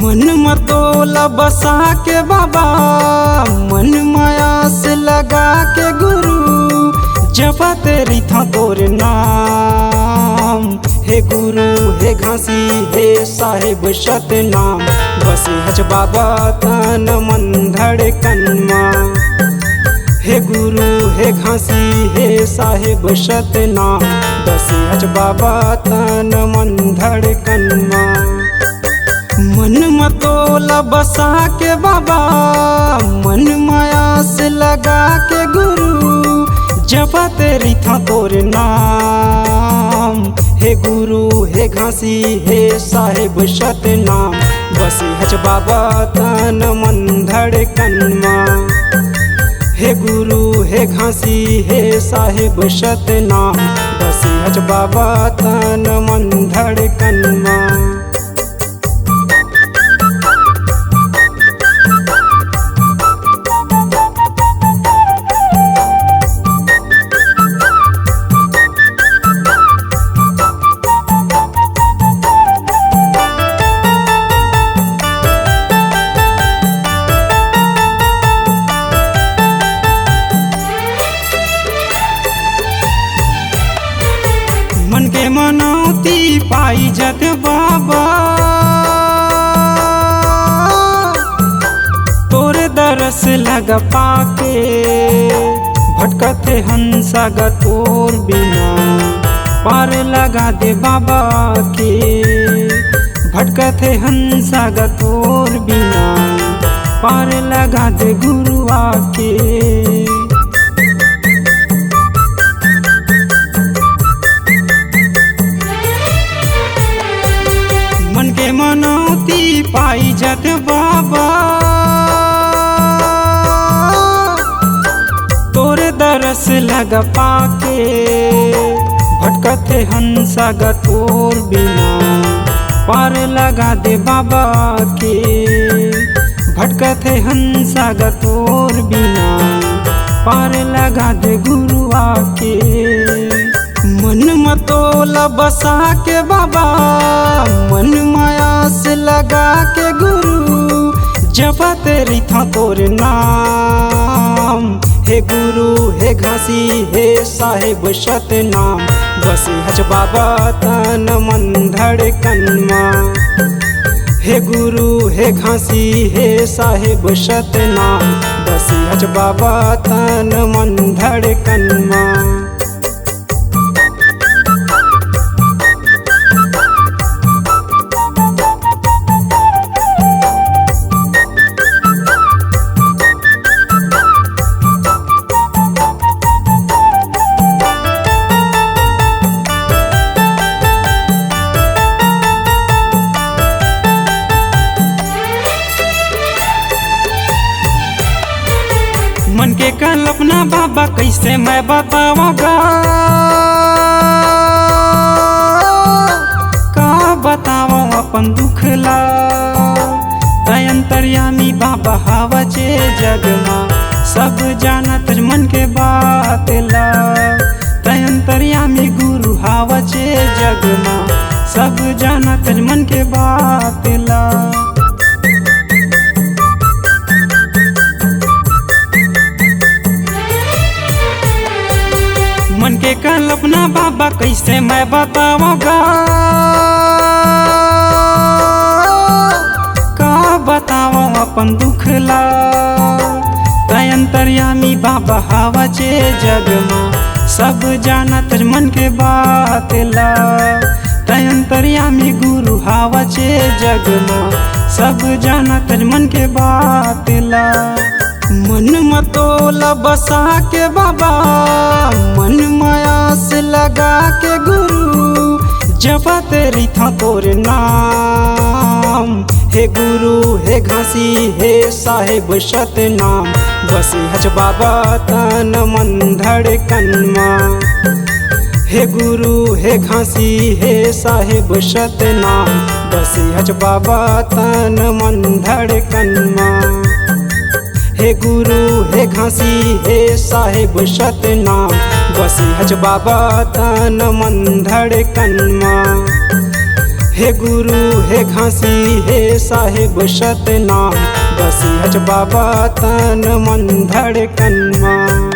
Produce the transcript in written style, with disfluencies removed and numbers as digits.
मन मतोला बसा के बाबा, मन माया से लगा के गुरु, जपा तेरी था तोर नाम। हे गुरु हे घासी हे साहिब सतनाम, बसे हज बाबा तन मन धड़कन माँ। हे गुरु हे घासी हे साहिब सतनाम, बसे हज बाबा तन मन धड़कन माँ। मन मतोला बसा के बाबा, मन माया से लगा के गुरु, जपा तेरी था तोर नाम। हे गुरु हे घासी हे साहिब सतनाम, बसे हज बाबा तन मन धड़कन माँ। हे गुरु हे घासी हे साहिब सतनाम, बसे हज बाबा तन मन धड़कन माँ। मन के मनौती पाई जत बाबा, तोरे दरस लग पाके, भटकते हंसा तोर बिना, पार लगा दे बाबा के। भटकते हंसा तोर बिना, पार लगा दे गुरुआ के। मन के मनौती पाई जत बाबा, तोरे दरस लग पाके, भटकते हंसा तोर बिना, पार लगा दे बाबा के। भटकते हंसा तोर बिना, पार लगा दे गुरुआ के। मन मतोला बसा के बाबा, मन माया से लगा के गुरु, जपा तेरी था तोर नाम। हे गुरु हे घासी हे साहिब सतनाम, बसे हज बाबा तन मन धड़कन माँ। हे गुरु हे घासी हे साहिब सतनाम, बसे हज बाबा तन मन धड़कन माँ। मन के कल्पना बाबा कैसे मैं बताऊंगा, का बताऊं अपन दुखला। अंतर्यामी बाबा हवचे जग माँ, सब जानत मन के बात ला। अंतर्यामी गुरु हवचे जग माँ, सब जानत मन के बात ला। मन के कल्पना बाबा कैसे मैं बताऊंगा, का बताऊं अपन दुखला। अंतर्यामी बाबा हवचे जग माँ, सब जानत मन के बात ला। अंतर्यामी गुरु हवचे जग माँ, सब जानत मन के बात ला। मन मतोला बसा के बाबा, मन माया से लगा के गुरु, जपा तेरी था तोर नाम। हे गुरु हे घासी हे साहिब सतनाम, बसे हज बाबा तन मन धड़कन माँ। हे गुरु हे घासी हे साहिब सतनाम, बसे हज बाबा तन मन धड़कन माँ। हे गुरु हे घासी हे साहिब सतनाम, बसे हज बाबा तन मन धड़कन माँ। हे गुरु हे घासी हे साहेब सतनाम, बसी हज बाबा तन मन धड़कन मा।